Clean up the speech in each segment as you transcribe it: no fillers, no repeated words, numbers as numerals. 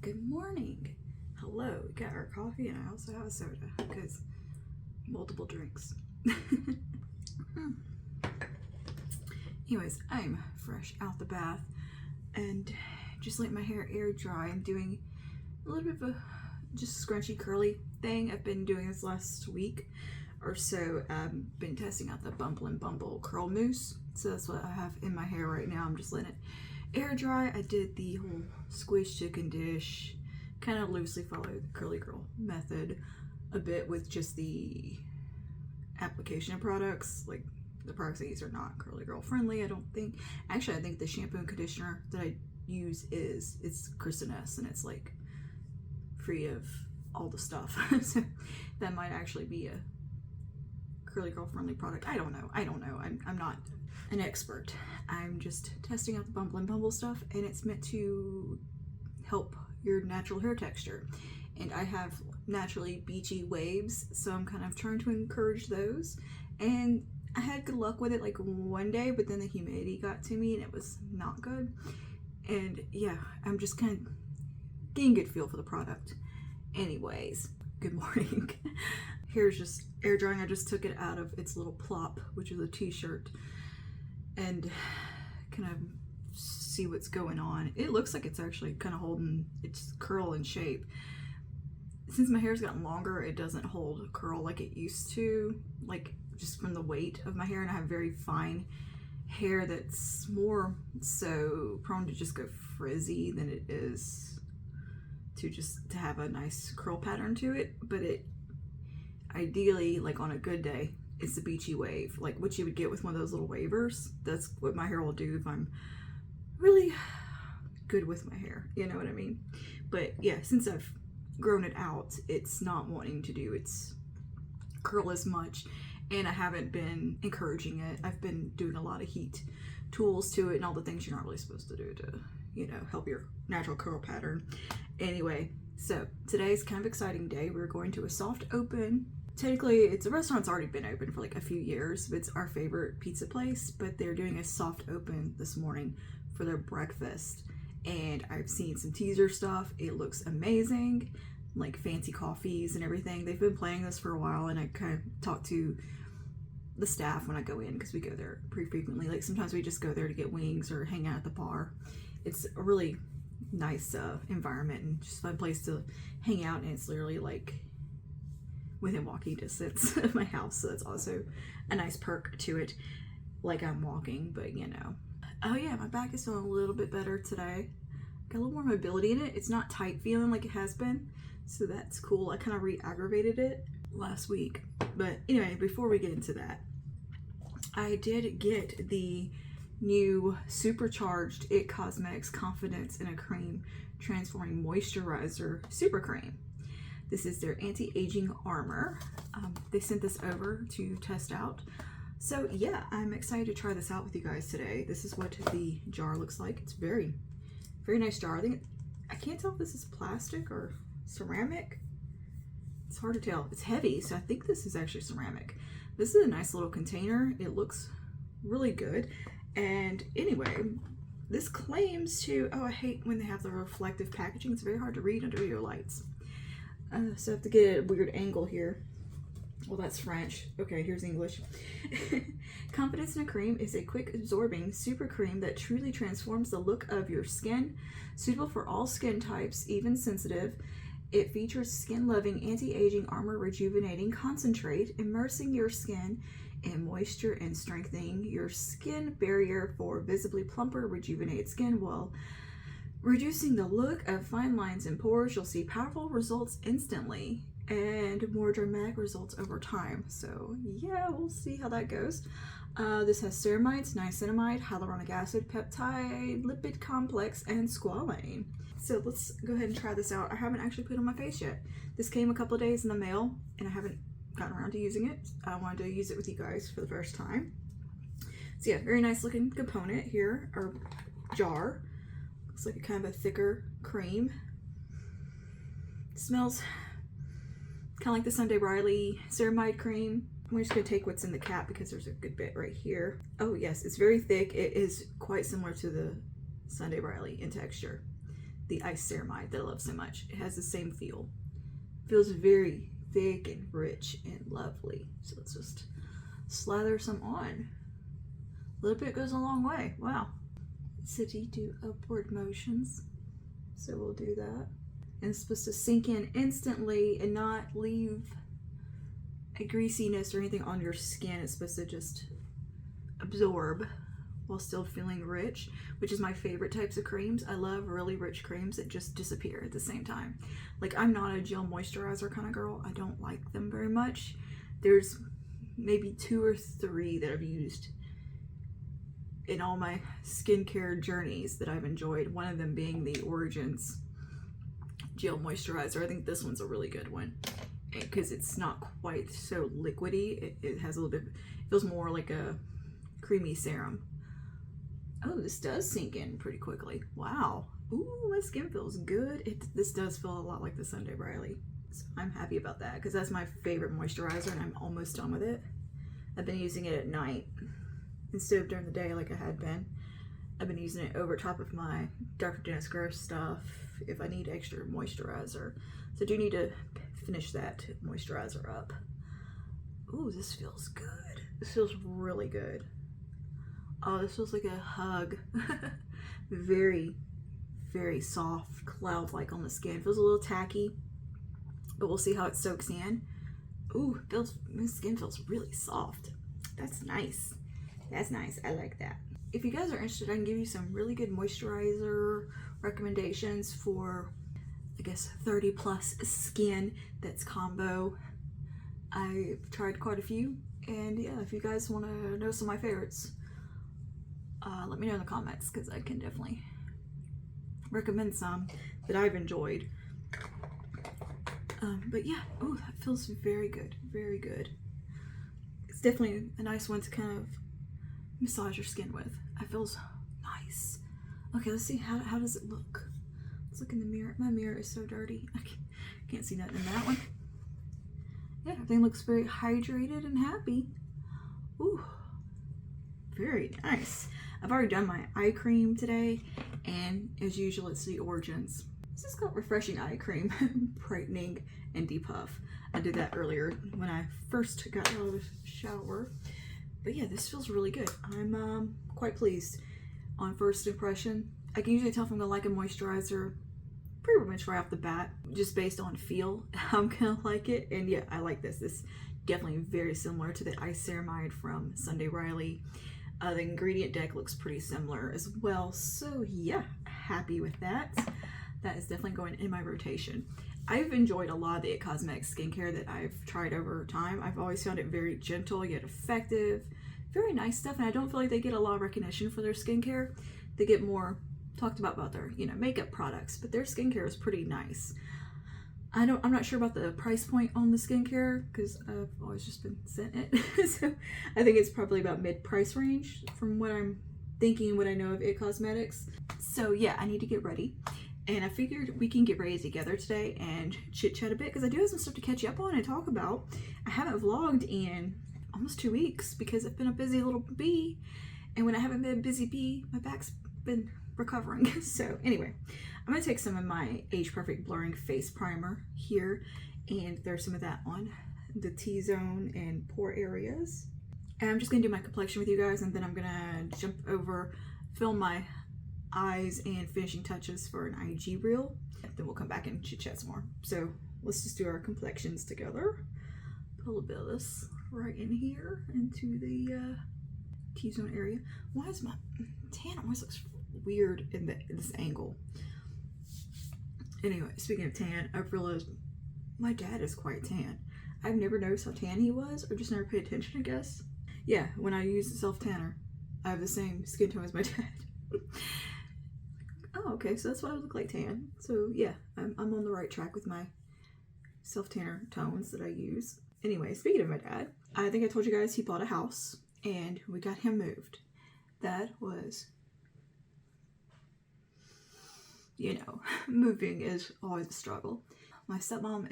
Good morning. Hello. We got our coffee and I also have a soda because multiple drinks. Anyways, I'm fresh out the bath and just let my hair air dry. I'm doing a little bit of a just scrunchy curly thing. I've been doing this last week or so. I've been testing out the Bumble and Bumble curl mousse. So that's what I have in my hair right now. I'm just letting it air dry. I did the whole squish chicken dish, kind of loosely followed the curly girl method a bit with just the application of products. Like the products I use are not curly girl friendly, I don't think. Actually, I think the shampoo and conditioner that I use it's Kristen S and it's like free of all the stuff. So that might actually be a curly girl friendly product. I don't know. I'm not an expert. I'm just testing out the Bumble and Bumble stuff, and it's meant to help your natural hair texture. And I have naturally beachy waves, so I'm kind of trying to encourage those. And I had good luck with it like one day, but then the humidity got to me and it was not good. And yeah, I'm just kind of getting a good feel for the product. Anyways, good morning. Hair's just air drying. I just took it out of its little plop, which is a t-shirt, and kind of see what's going on. It looks like it's actually kind of holding its curl in shape. Since my hair's gotten longer, it doesn't hold curl like it used to, like just from the weight of my hair, and I have very fine hair that's more so prone to just go frizzy than it is to have a nice curl pattern to it. But it ideally, like on a good day, it's the beachy wave, like what you would get with one of those little wavers. That's what my hair will do if I'm really good with my hair, you know what I mean? But yeah, since I've grown it out, it's not wanting to do its curl as much, and I haven't been encouraging it. I've been doing a lot of heat tools to it and all the things you're not really supposed to do to, you know, help your natural curl pattern. Anyway, so today's kind of exciting day. We're going to a soft open. Technically, it's a restaurant's already been open for like a few years, but it's our favorite pizza place, but they're doing a soft open this morning for their breakfast. And I've seen some teaser stuff. It looks amazing, like fancy coffees and everything. They've been playing this for a while, and I kind of talk to the staff when I go in because we go there pretty frequently. Like sometimes we just go there to get wings or hang out at the bar. It's a really nice environment and just a fun place to hang out, and it's literally like within walking distance of my house, so that's also a nice perk to it. Like I'm walking, but you know. Oh yeah, my back is feeling a little bit better today. Got a little more mobility in it. It's not tight feeling like it has been, so that's cool. I kind of re-aggravated it last week. But anyway, before we get into that, I did get the new supercharged It Cosmetics Confidence in a Cream Transforming Moisturizer Super Cream. This is their anti-aging armor. They sent this over to test out. So yeah, I'm excited to try this out with you guys today. This is what the jar looks like. It's very, very nice jar. I can't tell if this is plastic or ceramic. It's hard to tell. It's heavy, so I think this is actually ceramic. This is a nice little container. It looks really good. And anyway, this claims to, oh, I hate when they have the reflective packaging. It's very hard to read under video lights. So I have to get a weird angle here. Well, that's French. Okay, here's English. Confidence in a Cream is a quick absorbing super cream that truly transforms the look of your skin. Suitable for all skin types, even sensitive. It features skin-loving anti-aging armor rejuvenating concentrate, immersing your skin in moisture and strengthening your skin barrier for visibly plumper, rejuvenated skin while reducing the look of fine lines and pores. You'll see powerful results instantly and more dramatic results over time. So yeah, we'll see how that goes. This has ceramides, niacinamide, hyaluronic acid, peptide, lipid complex, and squalane. So let's go ahead and try this out. I haven't actually put it on my face yet. This came a couple of days in the mail and I haven't gotten around to using it. I wanted to use it with you guys for the first time. So yeah, very nice looking component here, or jar. Looks like a kind of a thicker cream. It smells kind of like the Sunday Riley ceramide cream. We're just going to take what's in the cap because there's a good bit right here. Oh yes, it's very thick. It is quite similar to the Sunday Riley in texture. the ice ceramide that I love so much. It has the same feel. Feels very thick and rich and lovely. So let's just slather some on. A little bit goes a long way. Wow. So you do upward motions. So we'll do that. And it's supposed to sink in instantly and not leave a greasiness or anything on your skin. It's supposed to just absorb while still feeling rich, which is my favorite types of creams. I love really rich creams that just disappear at the same time. Like, I'm not a gel moisturizer kind of girl. I don't like them very much. There's maybe 2 or 3 that I've used in all my skincare journeys that I've enjoyed. One of them being the Origins gel moisturizer. I think this one's a really good one because it's not quite so liquidy. It has a little bit, it feels more like a creamy serum. Oh, this does sink in pretty quickly. Wow. Ooh, my skin feels good. This does feel a lot like the Sunday Riley. So I'm happy about that because that's my favorite moisturizer and I'm almost done with it. I've been using it at night instead of during the day like I had been. I've been using it over top of my Dr. Dennis Gross stuff if I need extra moisturizer. So I do need to finish that moisturizer up. Ooh, this feels good. This feels really good. Oh, this feels like a hug. Very, very soft, cloud-like on the skin. Feels a little tacky, but we'll see how it soaks in. Ooh, my skin feels really soft. That's nice. That's nice. I like that. If you guys are interested, I can give you some really good moisturizer recommendations for, I guess, 30 plus skin that's combo. I've tried quite a few, and yeah, if you guys want to know some of my favorites, let me know in the comments because I can definitely recommend some that I've enjoyed. But yeah, oh, that feels very good, very good. It's definitely a nice one to kind of massage your skin with. It feels nice. Okay, let's see, how does it look? Let's look in the mirror. My mirror is so dirty. I can't see nothing in that one. Yeah, everything looks very hydrated and happy. Ooh, very nice. I've already done my eye cream today, and as usual, it's the Origins. This is called Refreshing Eye Cream, Brightening and Depuff. I did that earlier when I first got out of the shower. But yeah, this feels really good. I'm quite pleased on first impression. I can usually tell if I'm gonna like a moisturizer pretty much right off the bat, just based on feel. I'm gonna like it, and yeah, I like this. This is definitely very similar to the Ice Ceramide from Sunday Riley. The ingredient deck looks pretty similar as well, so yeah, happy with that. That is definitely going in my rotation. I've enjoyed a lot of the It Cosmetics skincare that I've tried over time. I've always found it very gentle yet effective, very nice stuff, and I don't feel like they get a lot of recognition for their skincare. They get more talked about their, makeup products, but their skincare is pretty nice. I'm not sure about the price point on the skincare because I've always just been sent it. So I think it's probably about mid-price range from what I'm thinking, what I know of It Cosmetics. So yeah, I need to get ready. And I figured we can get ready together today and chit chat a bit because I do have some stuff to catch you up on and talk about. I haven't vlogged in almost 2 weeks because I've been a busy little bee. And when I haven't been a busy bee, my back's been recovering. So anyway, I'm gonna take some of my Age Perfect Blurring Face Primer here, and there's some of that on the T-zone and pore areas. And I'm just gonna do my complexion with you guys, and then I'm gonna jump over, film my eyes and finishing touches for an IG reel. Then we'll come back and chit chat some more. So let's just do our complexions together. Put a little bit of this right in here into the T-zone area. Why is my tan always looks weird in this angle? Anyway, speaking of tan, I've realized my dad is quite tan. I've never noticed how tan he was, or just never paid attention, I guess. Yeah, when I use the self-tanner, I have the same skin tone as my dad. Oh, okay, so that's why I look like tan. So yeah, I'm on the right track with my self-tanner tones that I use. Anyway, speaking of my dad, I think I told you guys he bought a house, and we got him moved. That was, moving is always a struggle. My stepmom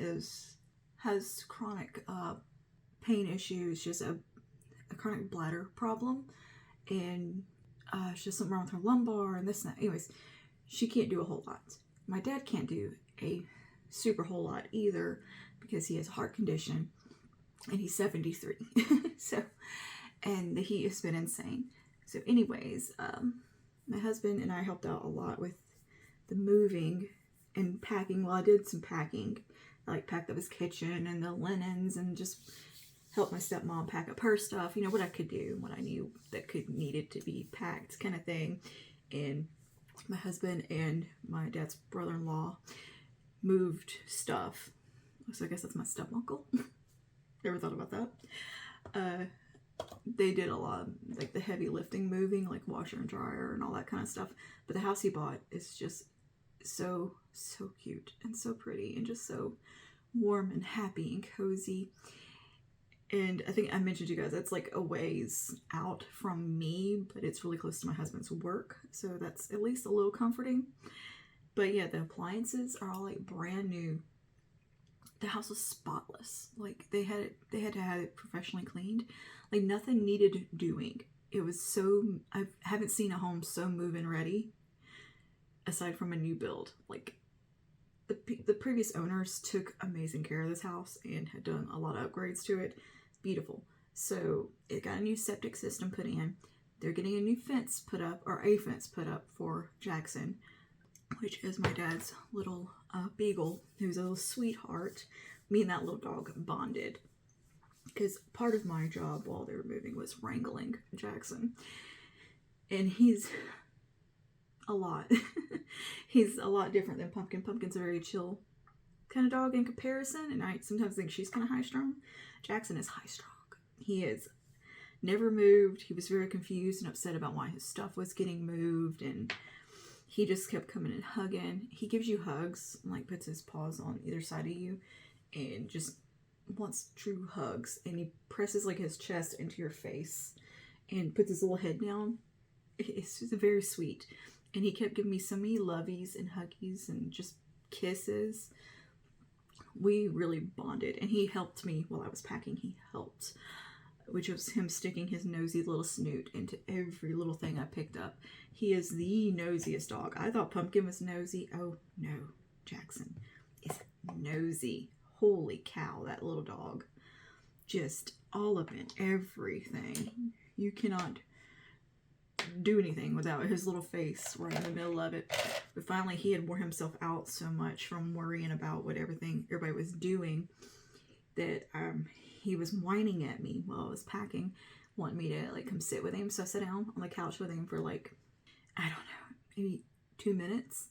has chronic pain issues, just a chronic bladder problem, and she's something wrong with her lumbar and this and that. Anyways, she can't do a whole lot. my dad can't do a super whole lot either because he has a heart condition and he's 73. So, and the heat has been insane. So anyways, my husband and I helped out a lot with the moving and packing. Well, I did some packing. I like packed up his kitchen and the linens and just helped my stepmom pack up her stuff. You know, what I could do, what I knew that needed to be packed kind of thing. And my husband and my dad's brother-in-law moved stuff. So I guess that's my step-uncle. Never thought about that. They did a lot of, like, the heavy lifting, moving, like washer and dryer and all that kind of stuff. But the house he bought is just so cute and so pretty and just so warm and happy and cozy. And I think I mentioned to you guys, that's like a ways out from me, but it's really close to my husband's work. So that's at least a little comforting. But yeah, the appliances are all like brand new. The house was spotless. Like they had to have it professionally cleaned. Like nothing needed doing. It was so, I haven't seen a home so move-in ready aside from a new build. Like the previous owners took amazing care of this house and had done a lot of upgrades to it. Beautiful. So it got a new septic system put in. They're getting a new fence put up, or a fence put up for Jackson, which is my dad's little beagle, who's a little sweetheart. Me and that little dog bonded because part of my job while they were moving was wrangling Jackson, and he's a lot. He's a lot different than Pumpkin. Pumpkin's a very chill kind of dog in comparison, and I sometimes think she's kind of high-strung. Jackson is high-strung. He is never moved. He was very confused and upset about why his stuff was getting moved, and he just kept coming and hugging. He gives you hugs, like puts his paws on either side of you, and just wants true hugs. And he presses like his chest into your face and puts his little head down. It's just very sweet. And he kept giving me so many lovies and huggies and just kisses. We really bonded, and he helped me while I was packing. He helped, which was him sticking his nosy little snoot into every little thing I picked up. He is the nosiest dog. I thought Pumpkin was nosy. Oh no, Jackson is nosy. Holy cow, that little dog. Just all of it, everything. You cannot do anything without his little face right in the middle of it. But finally he had wore himself out so much from worrying about what everybody was doing that he was whining at me while I was packing, wanting me to like come sit with him. So I sat down on the couch with him for like, I don't know, maybe 2 minutes,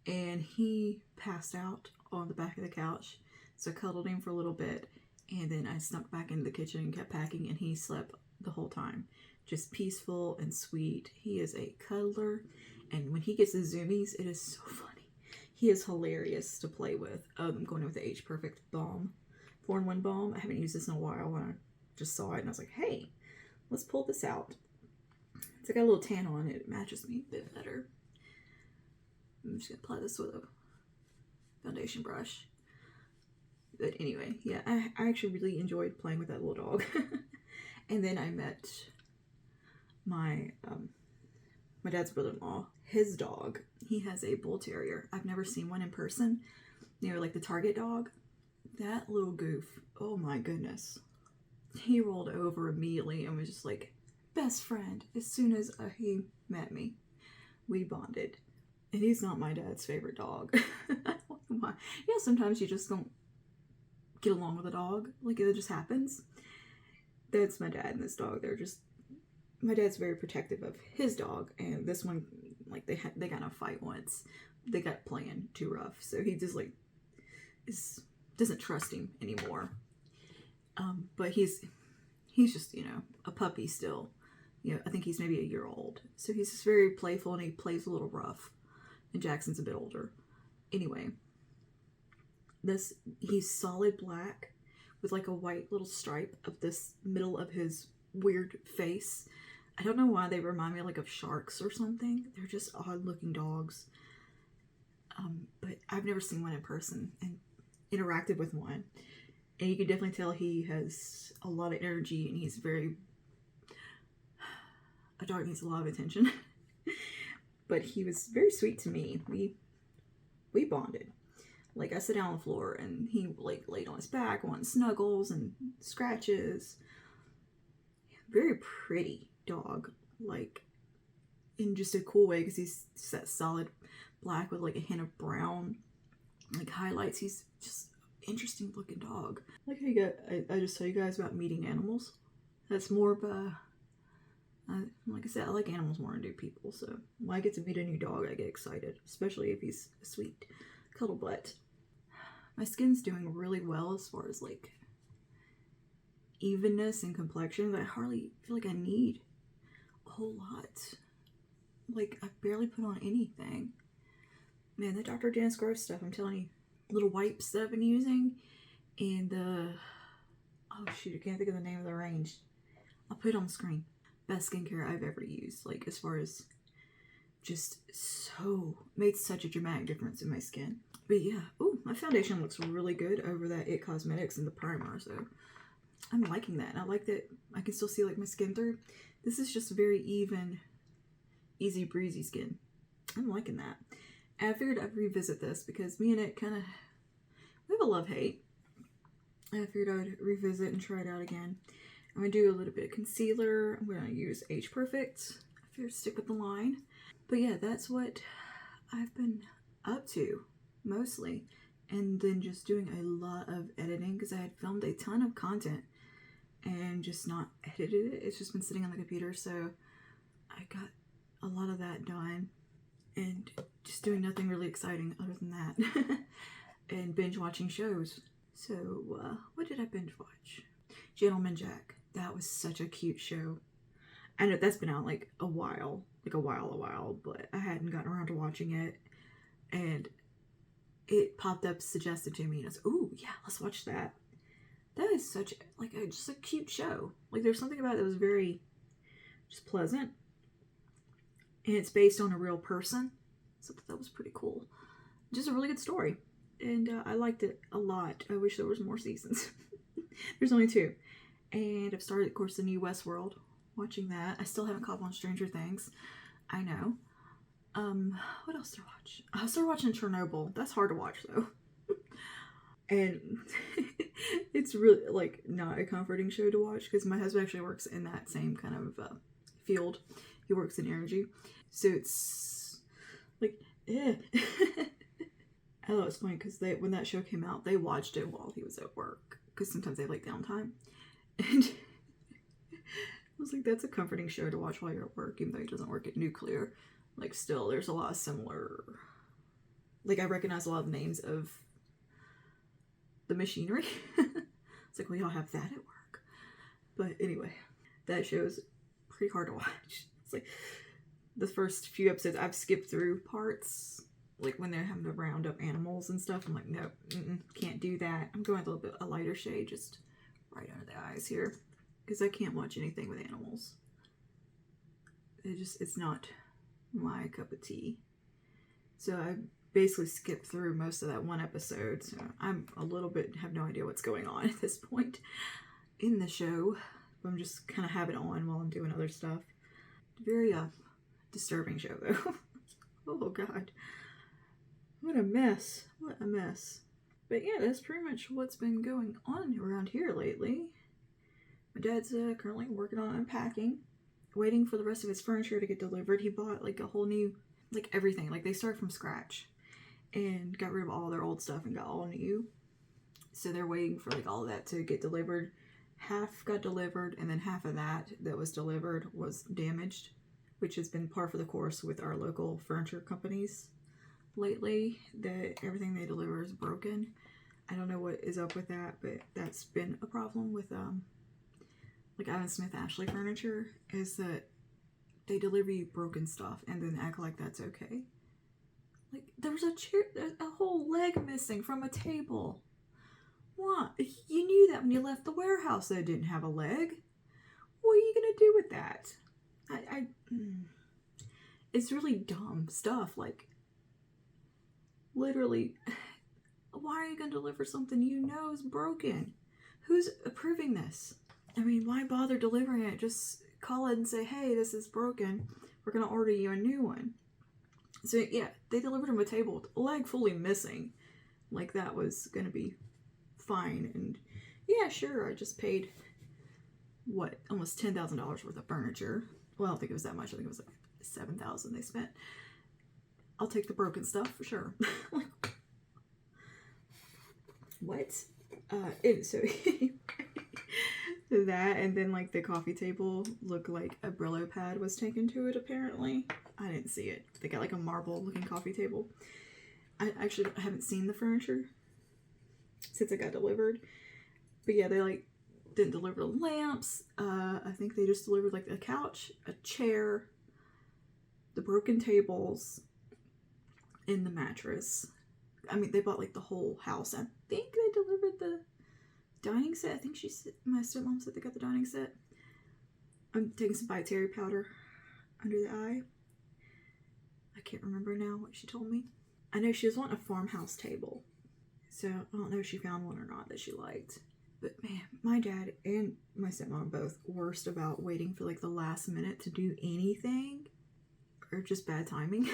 and he passed out on the back of the couch. So I cuddled him for a little bit, and then I snuck back into the kitchen and kept packing, and he slept the whole time. Just peaceful and sweet. He is a cuddler, and when he gets the zoomies, it is so funny. He is hilarious to play with. I'm going in with the Age Perfect balm, 4-in-1 balm. I haven't used this in a while, and I just saw it, and I was like, hey, let's pull this out. It's got a little tan on it. It matches me a bit better. I'm just going to apply this with a foundation brush. But anyway, yeah, I actually really enjoyed playing with that little dog. And then I met my dad's brother-in-law, his dog. He has a bull terrier. I've never seen one in person. You know, like the Target dog. That little goof, oh my goodness. He rolled over immediately and was just like, best friend. As soon as he met me, we bonded. And he's not my dad's favorite dog. I don't know why. You know, sometimes you just don't get along with a dog. Like, it just happens. That's my dad and this dog. They're just, my dad's very protective of his dog, and this one, like, they got in a fight once. They got playing too rough, so he just like doesn't trust him anymore. But he's just, you know, a puppy still. You know, I think he's maybe a year old, so he's just very playful, and he plays a little rough. And Jackson's a bit older. Anyway, he's solid black with like a white little stripe up this middle of his weird face. I don't know why they remind me like of sharks or something. They're just odd looking dogs. But I've never seen one in person and interacted with one. And you can definitely tell he has a lot of energy, and he's a dog needs a lot of attention. But he was very sweet to me. We we bonded. Like, I sit down on the floor and he like laid on his back, wanting snuggles and scratches. Very pretty dog, like in just a cool way, because he's just that solid black with like a hint of brown, like highlights. He's just interesting looking dog. Like how I just tell you guys about meeting animals. That's more of a, like I said, I like animals more than I do people. So when I get to meet a new dog, I get excited, especially if he's a sweet cuddle butt. My skin's doing really well as far as like evenness and complexion, but I hardly feel like I need a whole lot. Like, I barely put on anything. Man, the Dr. Dennis Gross stuff, I'm telling you, little wipes that I've been using, and oh shoot, I can't think of the name of the range. I'll put it on the screen. Best skincare I've ever used, like as far as just made such a dramatic difference in my skin. But yeah, oh, my foundation looks really good over that It Cosmetics and the primer, so I'm liking that. And I like that I can still see like my skin through. This is just very even, easy breezy skin. I'm liking that. And I figured I'd revisit this because me and it kind of, we have a love-hate. I figured I would revisit and try it out again. I'm going to do a little bit of concealer. I'm going to use Age Perfect. I figured stick with the line. But yeah, that's what I've been up to mostly. And then just doing a lot of editing because I had filmed a ton of content and just not edited it. It's just been sitting on the computer, so I got a lot of that done and just doing nothing really exciting other than that. And binge watching shows. So what did I binge watch? Gentleman Jack. That was such a cute show. I know that's been out like a while, but I hadn't gotten around to watching it, and it popped up suggested to me, and I was like, ooh yeah, let's watch that. That is such like just a cute show. Like, there's something about it that was very just pleasant, and it's based on a real person, so that was pretty cool. Just a really good story, and I liked it a lot. I wish there was more seasons. There's only 2, and I've started, of course, the new Westworld, watching that. I still haven't caught on Stranger Things. I know. What else to watch? I started watching Chernobyl. That's hard to watch though. And it's really like not a comforting show to watch because my husband actually works in that same kind of field. He works in energy, so it's like, eh. I thought it was funny because when that show came out, they watched it while he was at work because sometimes they have like downtime, and I was like, that's a comforting show to watch while you're at work, even though he doesn't work at nuclear. Like, still, there's a lot of similar, like, I recognize a lot of names of the machinery. It's like, we all have that at work. But anyway, that show's pretty hard to watch. It's like, the first few episodes, I've skipped through parts, like when they're having to round up animals and stuff. I'm like, nope, can't do that. I'm going a little bit a lighter shade, just right under the eyes here, because I can't watch anything with animals. It's not my cup of tea. So I basically skipped through most of that one episode, so I'm a little bit, have no idea what's going on at this point in the show. I'm just kind of have it on while I'm doing other stuff. Very disturbing show though. Oh god, what a mess, what a mess. But yeah, that's pretty much what's been going on around here lately. My dad's currently working on unpacking, waiting for the rest of his furniture to get delivered. He bought like a whole new, like everything, like they started from scratch and got rid of all their old stuff and got all new. So they're waiting for like all of that to get delivered. Half got delivered, and then half of that was delivered was damaged, which has been par for the course with our local furniture companies lately, that everything they deliver is broken. I don't know what is up with that, but that's been a problem with like Adam Smith Ashley Furniture, is that they deliver you broken stuff and then act like that's okay. Like, there was a chair, a whole leg missing from a table. What? You knew that when you left the warehouse that it didn't have a leg. What are you gonna do with that? It's really dumb stuff. Like, literally, why are you gonna deliver something you know is broken? Who's approving this? I mean, why bother delivering it? Just call it and say, hey, this is broken. We're going to order you a new one. So yeah, they delivered him a table with a leg fully missing. Like that was gonna be fine. And yeah, sure, I just paid, what, almost $10,000 worth of furniture. Well, I don't think it was that much. I think it was like $7,000 they spent. I'll take the broken stuff for sure. What? So that, and then like the coffee table looked like a Brillo pad was taken to it apparently. I didn't see it. They got like a marble looking coffee table. I actually haven't seen the furniture since it got delivered. But yeah, they like didn't deliver the lamps. I think they just delivered like a couch, a chair, the broken tables, and the mattress. I mean, they bought like the whole house. I think they delivered the dining set. I think my stepmom said they got the dining set. I'm taking some Terrier powder under the eye. I can't remember now what she told me. I know she was wanting a farmhouse table. So I don't know if she found one or not that she liked. But man, my dad and my stepmom both worst about waiting for like the last minute to do anything. Or just bad timing.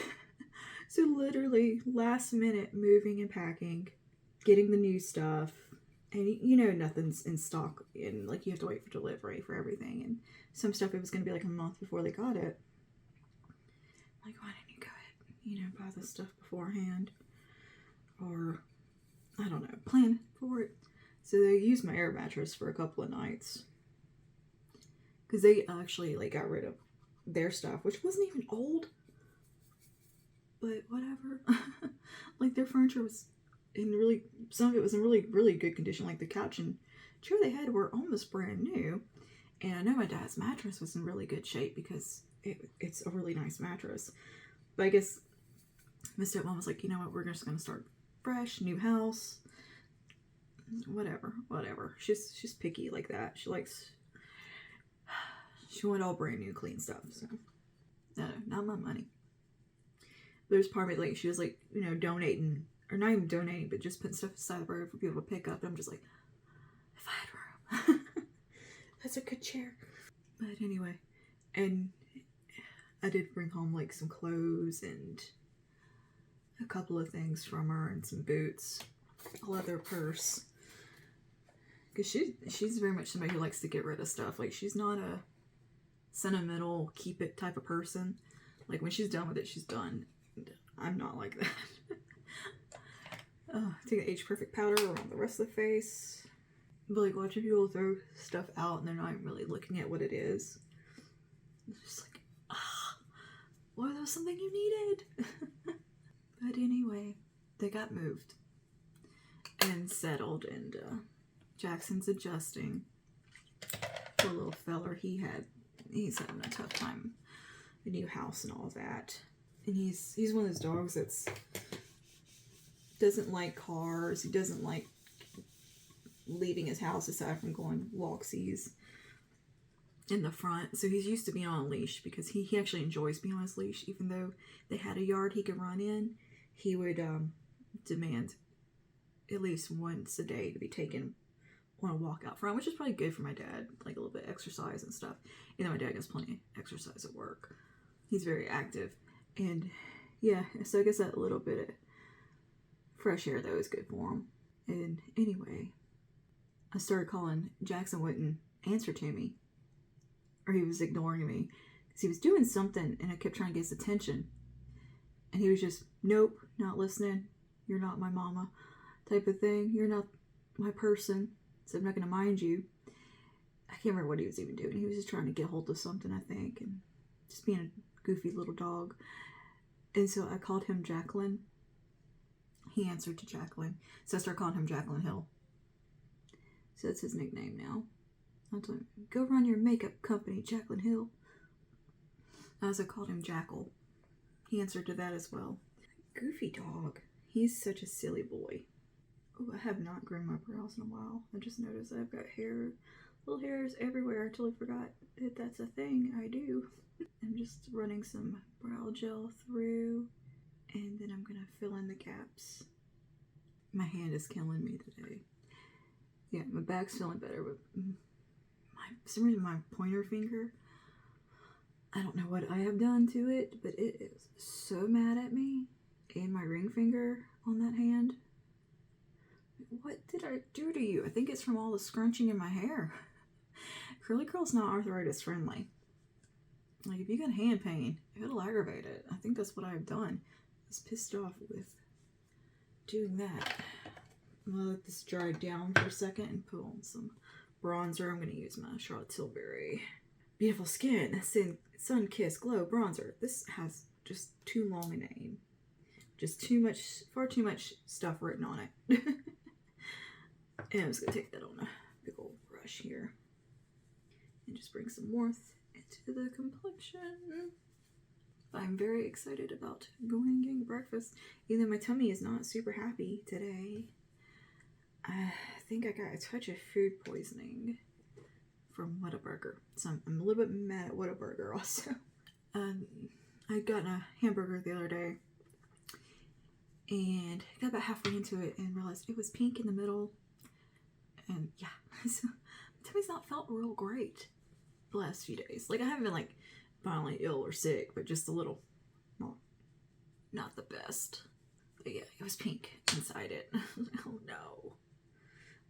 So literally last minute moving and packing, getting the new stuff, and you know nothing's in stock, and like you have to wait for delivery for everything, and some stuff it was going to be like a month before they got it. Like, why didn't you go ahead, buy the stuff beforehand, or I don't know, plan for it. So they used my air mattress for a couple of nights because they actually like got rid of their stuff, which wasn't even old. But whatever. Like their furniture was some of it was in really, really good condition. Like the couch and chair they had were almost brand new. And I know my dad's mattress was in really good shape because it's a really nice mattress. But I guess my stepmom was like, you know what, we're just going to start fresh, new house. Whatever. She's picky like that. She wanted all brand new, clean stuff. So, no, not my money. There's part of it, like, she was, like, donating, or not even donating, but just putting stuff aside the road for people to pick up. And I'm just like, if I had room. That's a good chair. But anyway, and I did bring home, like, some clothes and a couple of things from her and some boots, a leather purse. Because she's very much somebody who likes to get rid of stuff. Like, she's not a sentimental, keep it type of person. Like, when she's done with it, she's done. I'm not like that. Take the Age Perfect powder around the rest of the face. But like watching people throw stuff out and they're not even really looking at what it is. It's just like, well, that was something you needed. But anyway, they got moved and settled, and Jackson's adjusting. Poor little feller, he's having a tough time. The new house and all that. And he's one of those dogs that's doesn't like cars. He doesn't like leaving his house aside from going walksies in the front. So he's used to being on a leash because he actually enjoys being on his leash. Even though they had a yard he could run in, he would demand at least once a day to be taken on a walk out front, which is probably good for my dad, like a little bit of exercise and stuff. You know, my dad gets plenty of exercise at work. He's very active. And yeah, so I guess that little bit of fresh air though is good for him. And anyway, I started calling. Jackson wouldn't answer to me, or he was ignoring me because he was doing something, and I kept trying to get his attention, and he was just, nope, not listening. You're not my mama, type of thing. You're not my person, so I'm not gonna mind you. I can't remember what he was even doing. He was just trying to get hold of something, I think, and just being a goofy little dog. And so I called him Jacqueline. He answered to Jacqueline. So I started calling him Jacqueline Hill. So that's his nickname now. I told him, go run your makeup company, Jacqueline Hill. As I called him Jackal. He answered to that as well. Goofy dog. He's such a silly boy. Oh, I have not groomed my brows in a while. I just noticed I've got little hairs everywhere. I totally forgot that that's a thing I do. I'm just running some brow gel through, and then I'm gonna fill in the gaps. My hand is killing me today. Yeah, my back's feeling better, but for some reason my pointer finger, I don't know what I have done to it, but it is so mad at me. And my ring finger on that hand. What did I do to you? I think it's from all the scrunching in my hair. Curly curl's not arthritis friendly. Like, if you get hand pain, it'll aggravate it. I think that's what I've done. I was pissed off with doing that. I'm gonna let this dry down for a second and put on some bronzer. I'm gonna use my Charlotte Tilbury Beautiful Skin Sun Kiss Glow Bronzer. This has just too long a name. Just far too much stuff written on it. And I'm just gonna take that on a big old brush here and just bring some warmth into the complexion. I'm very excited about going and getting breakfast, even though my tummy is not super happy today. I think I got a touch of food poisoning from Whataburger, so I'm a little bit mad at Whataburger also. I'd gotten a hamburger the other day and got about halfway into it and realized it was pink in the middle, and yeah, so my tummy's not felt real great the last few days. Like, I haven't been like violently ill or sick, but just a little not the best. But yeah, it was pink inside it. Oh no.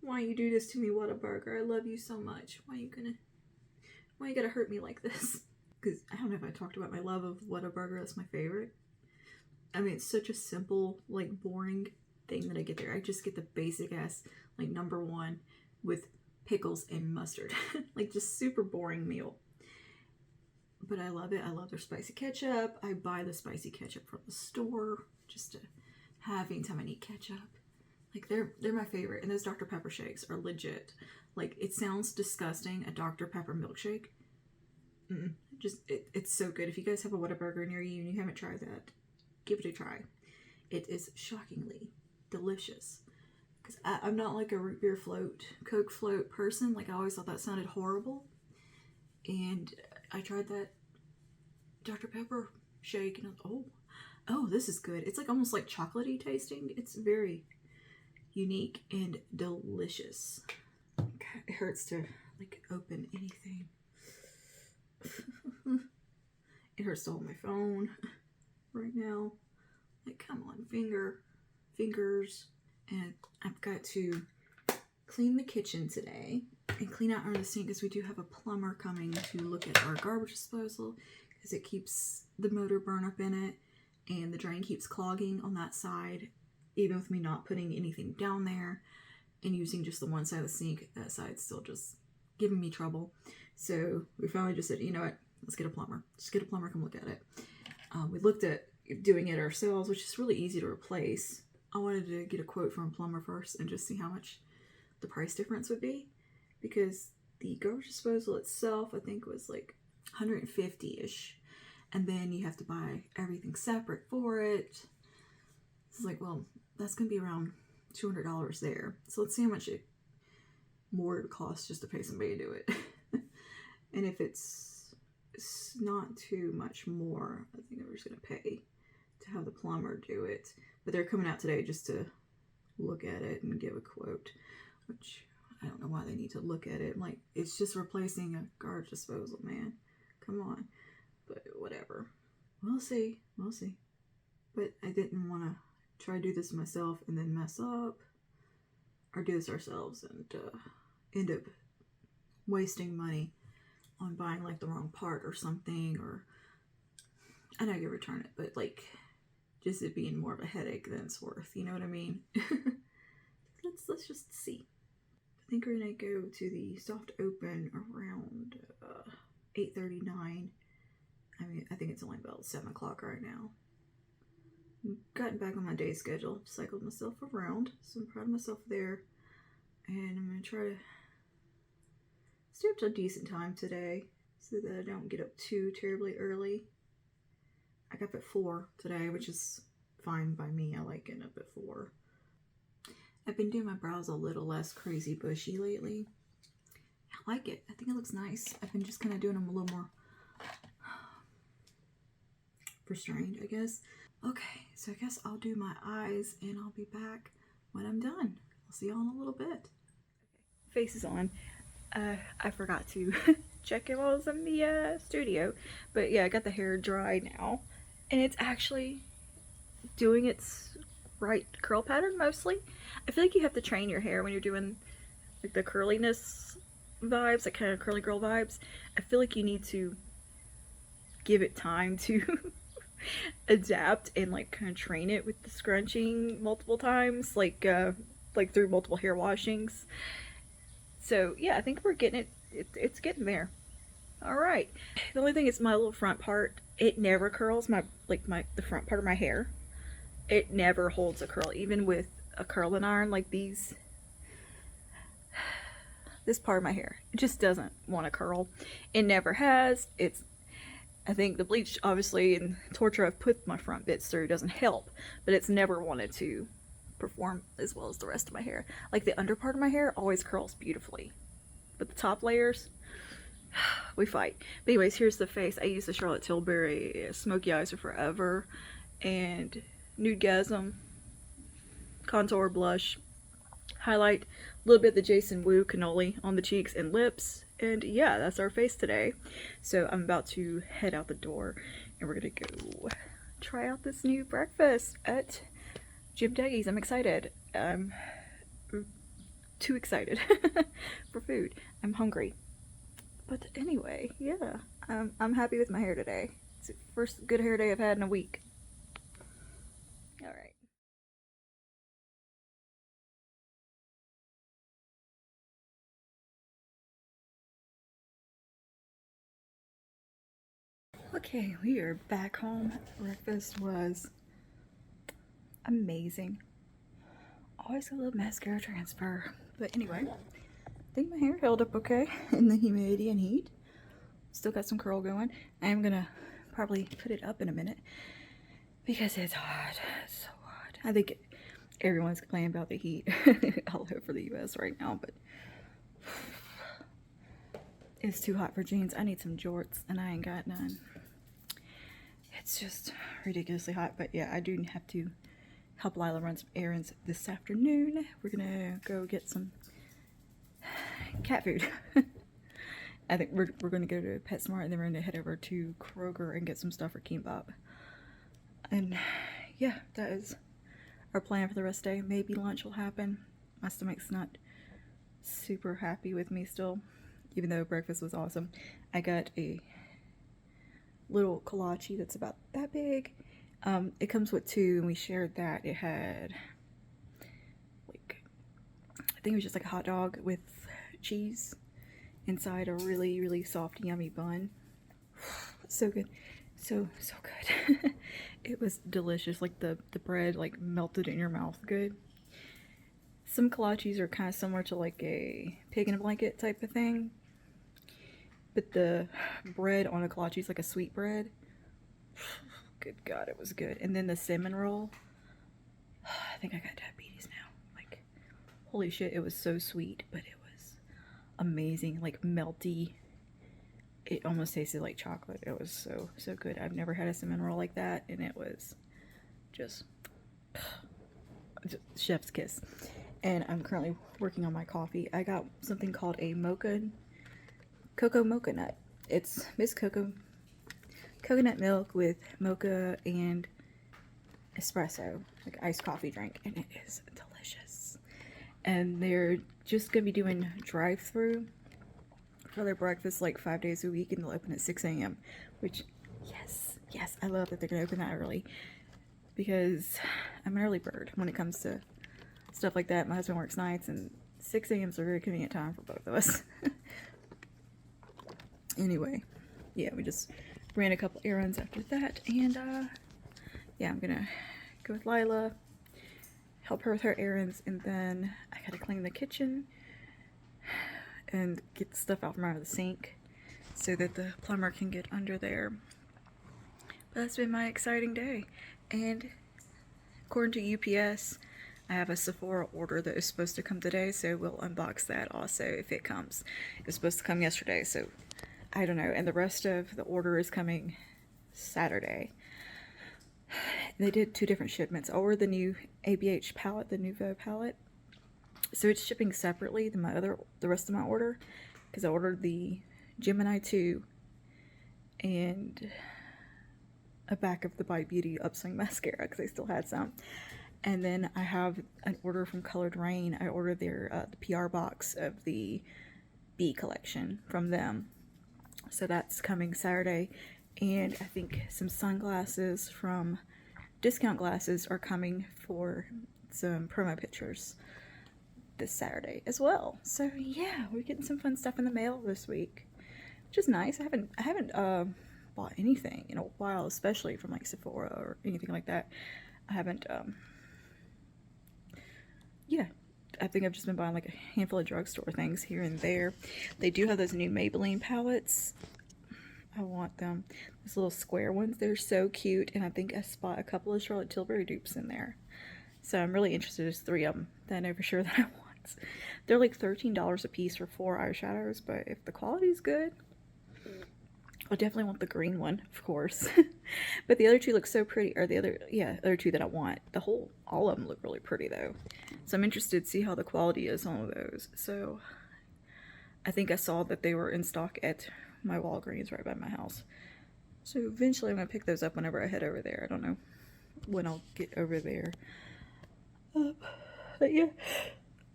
Why you do this to me, Whataburger? I love you so much. Why you gotta hurt me like this? Because I don't know if I talked about my love of Whataburger. That's my favorite. I mean, it's such a simple, like, boring thing that I get there. I just get the basic ass, like, #1 with pickles and mustard. Like, just super boring meal. But I love it. I love their spicy ketchup. I buy the spicy ketchup from the store just to have anytime I need ketchup. Like, they're my favorite. And those Dr. Pepper shakes are legit. Like, it sounds disgusting, a Dr. Pepper milkshake. It's so good. If you guys have a Whataburger near you and you haven't tried that, give it a try. It is shockingly delicious. Because I'm not like a root beer float, Coke float person. Like, I always thought that sounded horrible. And I tried that Dr. Pepper shake and I was like, oh, this is good. It's like almost like chocolatey tasting. It's very unique and delicious. God, it hurts to like open anything. It hurts to hold my phone right now. Like, come on, fingers. And I've got to clean the kitchen today and clean out under the sink because we do have a plumber coming to look at our garbage disposal because it keeps the motor burn up in it and the drain keeps clogging on that side, even with me not putting anything down there and using just the one side of the sink. That side's still just giving me trouble. So we finally just said, you know what, let's get a plumber. Just get a plumber, come look at it. We looked at doing it ourselves, which is really easy to replace. I wanted to get a quote from a plumber first and just see how much the price difference would be, because the garbage disposal itself I think was like $150-ish, and then you have to buy everything separate for it. It's like, well, that's gonna be around $200 there. So let's see how much more it costs just to pay somebody to do it. And if it's not too much more, I think I'm just gonna pay to have the plumber do it. But they're coming out today just to look at it and give a quote, which I don't know why they need to look at it. Like, it's just replacing a garbage disposal, man. Come on. But whatever. We'll see. We'll see. But I didn't want to try to do this myself and then mess up, or do this ourselves and end up wasting money on buying like the wrong part or something. Or I know you return it, but like, just it being more of a headache than it's worth, you know what I mean? Let's just see. I think we're gonna go to the soft open around 8:39. I mean, I think it's only about 7 o'clock right now. Gotten back on my day schedule, cycled myself around, so I'm proud of myself there. And I'm gonna try to stay up to a decent time today so that I don't get up too terribly early. I got up at 4 today, which is fine by me. I like getting up at 4. I've been doing my brows a little less crazy bushy lately. I like it. I think it looks nice. I've been just kind of doing them a little more restrained, I guess. Okay, so I guess I'll do my eyes and I'll be back when I'm done. I'll see y'all in a little bit. Face is on. I forgot to check it while I was in the studio. But yeah, I got the hair dry now, and it's actually doing its right curl pattern mostly. I feel like you have to train your hair when you're doing like the curliness vibes, like kind of curly girl vibes. I feel like you need to give it time to adapt and like kind of train it with the scrunching multiple times, like through multiple hair washings. So yeah, I think we're getting it's getting there. All right. The only thing is my little front part, it never curls. The front part of my hair, it never holds a curl, even with a curling iron like these. This part of my hair, it just doesn't want to curl. It never has. I think the bleach, obviously, and torture I've put my front bits through doesn't help, but it's never wanted to perform as well as the rest of my hair. Like the under part of my hair always curls beautifully, but the top layers, we fight. But anyways, here's the face. I use the Charlotte Tilbury Smoky Eyes Are Forever and Nudegasm contour blush highlight, a little bit of the Jason Wu cannoli on the cheeks and lips, and yeah, that's our face today. So I'm about to head out the door and we're gonna go try out this new breakfast at Jim Deggy's. I'm excited. Too excited for food. I'm hungry. But anyway, yeah, I'm happy with my hair today. It's the first good hair day I've had in a week. Alright. Okay, we are back home. Breakfast was amazing. Always a little mascara transfer. But anyway, I think my hair held up okay in the humidity and heat. Still got some curl going. I am gonna probably put it up in a minute because it's hot. It's so hot. I think everyone's complaining about the heat all over the US right now, but it's too hot for jeans. I need some jorts and I ain't got none. It's just ridiculously hot, but yeah, I do have to help Lila run some errands this afternoon. We're gonna go get some cat food. I think we're gonna go to PetSmart and then we're gonna head over to Kroger and get some stuff for Kimbap. And yeah, that is our plan for the rest of the day. Maybe lunch will happen. My stomach's not super happy with me still, even though breakfast was awesome. I got a little kolache that's about that big. It comes with two and we shared that. It had like, I think it was just like a hot dog with cheese inside a really soft yummy bun. So good. So good. It was delicious. Like the bread like melted in your mouth good. Some kolaches are kind of similar to like a pig in a blanket type of thing, but the bread on a kolache is like a sweet bread. Good God, it was good. And then the cinnamon roll, I think I got diabetes now. Like, holy shit, it was so sweet, but it was amazing, like melty. It almost tasted like chocolate. It was so good. I've never had a cinnamon roll like that, and it was just chef's kiss. And I'm currently working on my coffee. I got something called a cocoa mocha nut. It's mixed coconut milk with mocha and espresso, like iced coffee drink, and it is delicious. And they're just gonna be doing drive-through for their breakfast like 5 days a week, and they'll open at 6 a.m. which yes, I love that they're gonna open that early because I'm an early bird when it comes to stuff like that. My husband works nights, and 6 a.m. is a very convenient time for both of us. Anyway, yeah, we just ran a couple errands after that, and yeah, I'm gonna go with Lila, help her with her errands, and then I gotta clean the kitchen and get the stuff out from under the sink so that the plumber can get under there. But that's been my exciting day. And according to UPS, I have a Sephora order that is supposed to come today, so we'll unbox that also if it comes. It was supposed to come yesterday, so I don't know. And the rest of the order is coming Saturday. They did 2 different shipments. I ordered the new ABH palette, the Nouveau palette. So it's shipping separately than the rest of my order, because I ordered the Gemini 2, and a back of the Bite Beauty Upswing mascara because I still had some. And then I have an order from Colored Rain. I ordered their the PR box of the Bee collection from them. So that's coming Saturday. And I think some sunglasses from Discount Glasses are coming for some promo pictures this Saturday as well. So yeah, we're getting some fun stuff in the mail this week, which is nice. I haven't bought anything in a while, especially from like Sephora or anything like that. I haven't yeah, I think I've just been buying like a handful of drugstore things here and there. They do have those new Maybelline palettes. I want them. Those little square ones, they're so cute, and I think I spot a couple of Charlotte Tilbury dupes in there. So I'm really interested. There's 3 of them that I know for sure that I want. They're like $13 a piece for 4 eyeshadows, but if the quality's good, I definitely want the green one, of course. But the other 2 look so pretty, or the other 2 that I want. All of them look really pretty though. So I'm interested to see how the quality is on those. So I think I saw that they were in stock at my Walgreens right by my house. So eventually I'm gonna pick those up whenever I head over there. I don't know when I'll get over there. But yeah,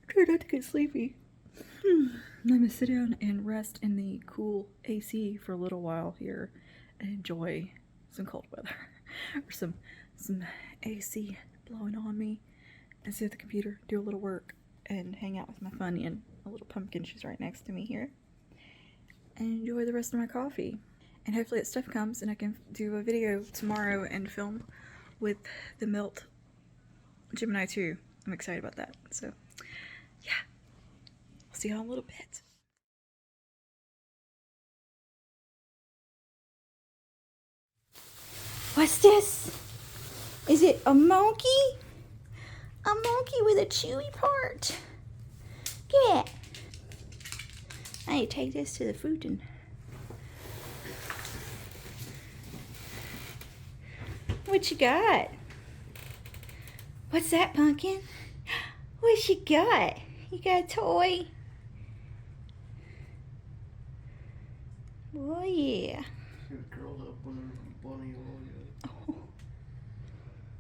try not to get sleepy. I'm gonna sit down and rest in the cool AC for a little while here and enjoy some cold weather or some AC blowing on me, and sit at the computer, do a little work, and hang out with my Funny and a little pumpkin. She's right next to me here, and enjoy the rest of my coffee. And hopefully that stuff comes and I can do a video tomorrow and film with the Melt Gemini 2. I'm excited about that. So yeah, I'll see y'all in a little bit. What's this? Is it a monkey? A monkey with a chewy part. Give it. I need to take this to the fountain. What you got? What's that, Pumpkin? What you got? You got a toy? Oh yeah. She was curled up on her bunny